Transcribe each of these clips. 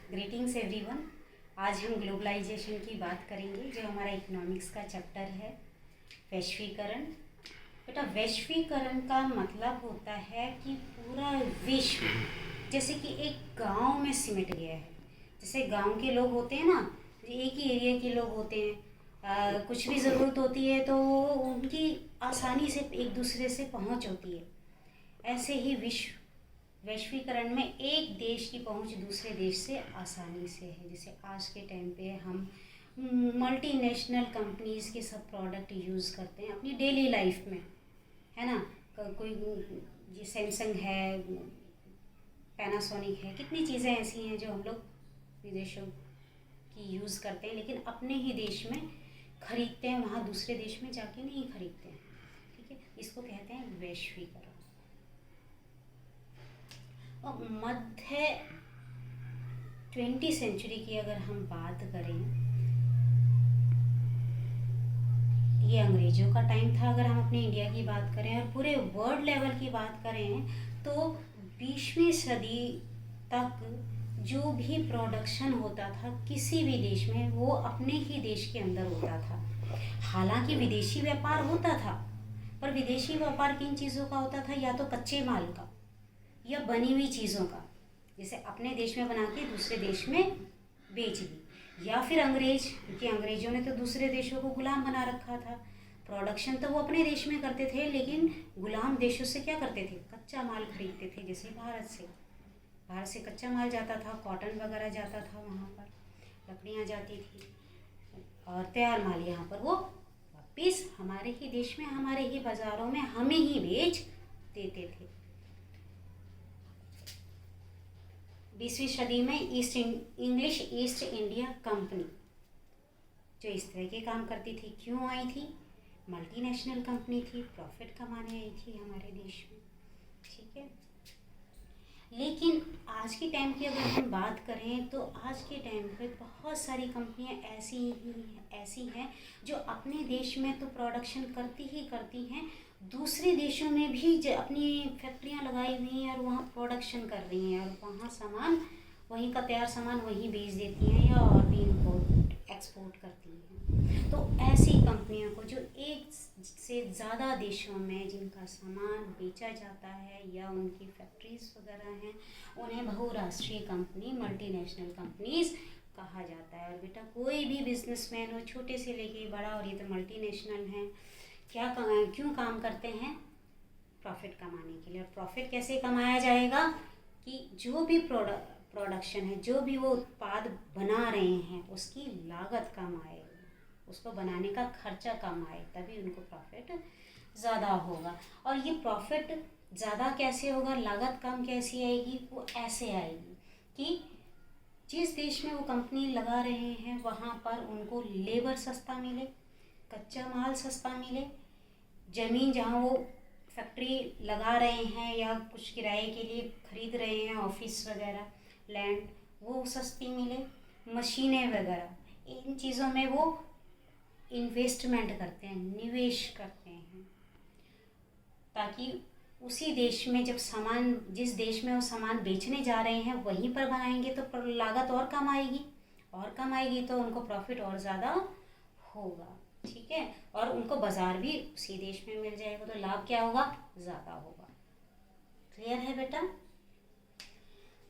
Greetings everyone. आज हम globalisation की बात करेंगे, जो हमारा इकोनॉमिक्स का चैप्टर है, वैश्वीकरण। बेटा, वैश्वीकरण का मतलब होता है कि पूरा विश्व जैसे कि एक गांव में सिमट गया है। जैसे गांव के लोग होते हैं ना, एक ही एरिया के लोग होते हैं, कुछ भी ज़रूरत होती है तो उनकी आसानी से एक दूसरे से पहुंच होती है। ऐसे ही वैश्वीकरण में एक देश की पहुंच दूसरे देश से आसानी से है। जैसे आज के टाइम पे हम मल्टीनेशनल कंपनीज़ के सब प्रोडक्ट यूज़ करते हैं अपनी डेली लाइफ में, है ना। कोई ये सैमसंग है, पैनासोनिक है, कितनी चीज़ें ऐसी हैं जो हम लोग विदेशों की यूज़ करते हैं, लेकिन अपने ही देश में खरीदते हैं, वहाँ दूसरे देश में जाके नहीं खरीदते हैं। ठीक है, इसको कहते हैं वैश्वीकरण। और मध्य 20वीं सेंचुरी की अगर हम बात करें, ये अंग्रेजों का टाइम था अगर हम अपने इंडिया की बात करें, और पूरे वर्ल्ड लेवल की बात करें तो 20वीं सदी तक जो भी प्रोडक्शन होता था किसी भी देश में, वो अपने ही देश के अंदर होता था। हालांकि विदेशी व्यापार होता था, पर विदेशी व्यापार किन चीज़ों का होता था? या तो कच्चे माल का या बनी हुई चीज़ों का, जैसे अपने देश में बना के दूसरे देश में बेच दी, या फिर अंग्रेज, क्योंकि अंग्रेजों ने तो दूसरे देशों को गुलाम बना रखा था। प्रोडक्शन तो वो अपने देश में करते थे, लेकिन गुलाम देशों से क्या करते थे? कच्चा माल खरीदते थे। जैसे भारत से कच्चा माल जाता था, कॉटन वगैरह जाता था, वहाँ पर लकड़ियाँ जाती थी, और तैयार माल यहाँ पर वो वापिस हमारे ही देश में, हमारे ही बाज़ारों में हमें ही बेच देते थे। 20वीं सदी में इंग्लिश ईस्ट इंडिया कंपनी जो इस तरह के काम करती थी, क्यों आई थी? मल्टीनेशनल कंपनी थी, प्रॉफिट कमाने आई थी हमारे देश में। ठीक है, लेकिन आज के टाइम की अगर हम बात करें तो आज के टाइम पे बहुत सारी कंपनियां ऐसी हैं जो अपने देश में तो प्रोडक्शन करती हैं, दूसरे देशों में भी अपनी फैक्ट्रियां लगाई हुई हैं और वहाँ प्रोडक्शन कर रही हैं, और वहाँ सामान, वहीं का तैयार सामान वहीं बेच देती हैं, या और भी इम्पोर्ट एक्सपोर्ट करती हैं। तो ऐसी कंपनियों को जो एक से ज़्यादा देशों में जिनका सामान बेचा जाता है या उनकी फैक्ट्रीज वगैरह हैं, उन्हें बहुराष्ट्रीय कंपनी, मल्टीनेशनल कंपनीज कहा जाता है। और बेटा, कोई भी बिजनेसमैन हो, छोटे से लेके बड़ा, और ये तो मल्टीनेशनल हैं, क्यों काम करते हैं? प्रॉफिट कमाने के लिए। और प्रॉफिट कैसे कमाया जाएगा? कि जो भी प्रोडक्शन है, जो भी वो उत्पाद बना रहे हैं, उसकी लागत कम आए, उसको बनाने का खर्चा कम आए, तभी उनको प्रॉफिट ज़्यादा होगा। और ये प्रॉफिट ज़्यादा कैसे होगा, लागत कम कैसे आएगी? वो ऐसे आएगी कि जिस देश में वो कंपनी लगा रहे हैं वहाँ पर उनको लेबर सस्ता मिले, कच्चा माल सस्ता मिले, ज़मीन जहाँ वो फैक्ट्री लगा रहे हैं या कुछ किराए के लिए ख़रीद रहे हैं, ऑफिस वगैरह, लैंड, वो सस्ती मिले, मशीनें वगैरह, इन चीज़ों में वो इन्वेस्टमेंट करते हैं, निवेश करते हैं, ताकि उसी देश में जब सामान, जिस देश में वो सामान बेचने जा रहे हैं वहीं पर बनाएंगे तो लागत और कम आएगी, तो उनको प्रॉफिट और ज़्यादा होगा। ठीक है, और उनको बाज़ार भी उसी देश में मिल जाएगा, तो लाभ क्या होगा? ज़्यादा होगा। क्लियर है बेटा?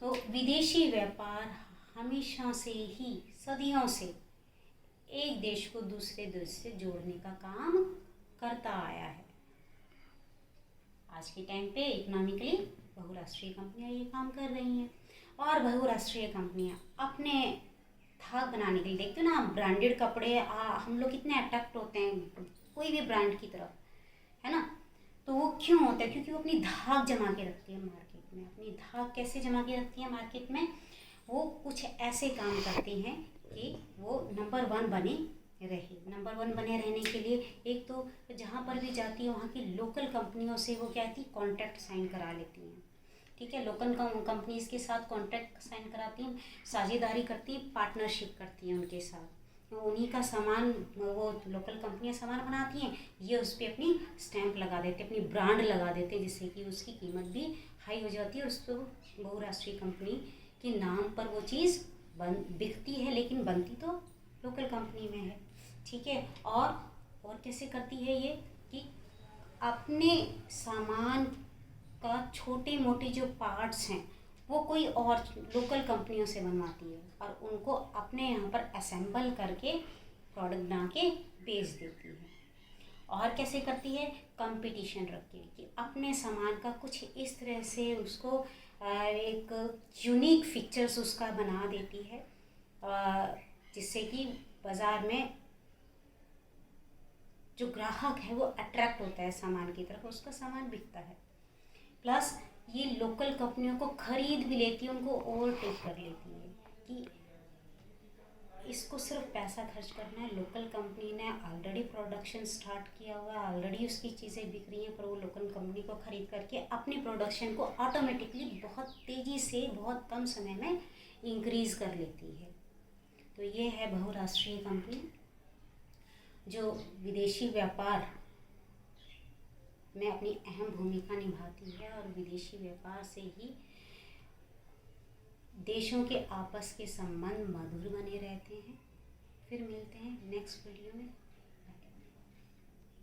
तो विदेशी व्यापार हमेशा से ही, सदियों से एक देश को दूसरे देश से जोड़ने का काम करता आया है। आज के टाइम पे इकोनॉमिकली बहुराष्ट्रीय कंपनियां ये काम कर रही हैं, और बहुराष्ट्रीय कंपनियां अपने धाक बनाने के लिए, देखते हो ना, ब्रांडेड कपड़े, हम लोग कितने अट्रैक्ट होते हैं कोई भी ब्रांड की तरफ, है ना। तो वो क्यों होता है? क्योंकि वो अपनी धाक जमा के रखती है मार्केट में। अपनी धाक कैसे जमा के रखती है मार्केट में? वो कुछ ऐसे काम करती हैं कि वो नंबर 1 बने रहे। नंबर 1 बने रहने के लिए एक तो जहाँ पर भी जाती है वहाँ की लोकल कंपनियों से वो क्या थी, कॉन्ट्रैक्ट साइन करा लेती हैं। ठीक है, लोकल कंपनीज़ के साथ कॉन्ट्रैक्ट साइन कराती हैं, साझेदारी करती हैं, पार्टनरशिप करती हैं उनके साथ। तो उन्हीं का सामान, वो लोकल कंपनियां सामान बनाती हैं, ये उस पर अपनी स्टैंप लगा देते हैं, अपनी ब्रांड लगा देते हैं, जिससे कि उसकी कीमत भी हाई हो जाती है, उसको बहुराष्ट्रीय कंपनी के नाम पर वो चीज़ बिकती है लेकिन बनती तो लोकल कंपनी में है। ठीक है। और कैसे करती है ये कि अपने सामान का छोटे मोटे जो पार्ट्स हैं वो कोई और लोकल कंपनियों से बनवाती है और उनको अपने यहाँ पर असेंबल करके प्रोडक्ट बना के बेच देती है। और कैसे करती है, कंपटीशन रख के कि अपने सामान का कुछ इस तरह से उसको एक यूनिक फीचर्स उसका बना देती है जिससे कि बाज़ार में जो ग्राहक है वो अट्रैक्ट होता है सामान की तरफ, उसका सामान बिकता है। प्लस ये लोकल कंपनियों को खरीद भी लेती है, उनको ओवरटेक कर लेती है कि इसको सिर्फ पैसा खर्च करना है। लोकल कंपनी ने ऑलरेडी प्रोडक्शन स्टार्ट किया हुआ है, ऑलरेडी उसकी चीज़ें बिक रही हैं, पर वो लोकल कंपनी को ख़रीद करके अपनी प्रोडक्शन को ऑटोमेटिकली बहुत तेज़ी से बहुत कम समय में इंक्रीज़ कर लेती है। तो ये है बहुराष्ट्रीय कंपनी जो विदेशी व्यापार में अपनी अहम भूमिका निभाती है और विदेशी व्यापार से ही देशों के आपस के संबंध मधुर बने रहते हैं। फिर मिलते हैं नेक्स्ट वीडियो में।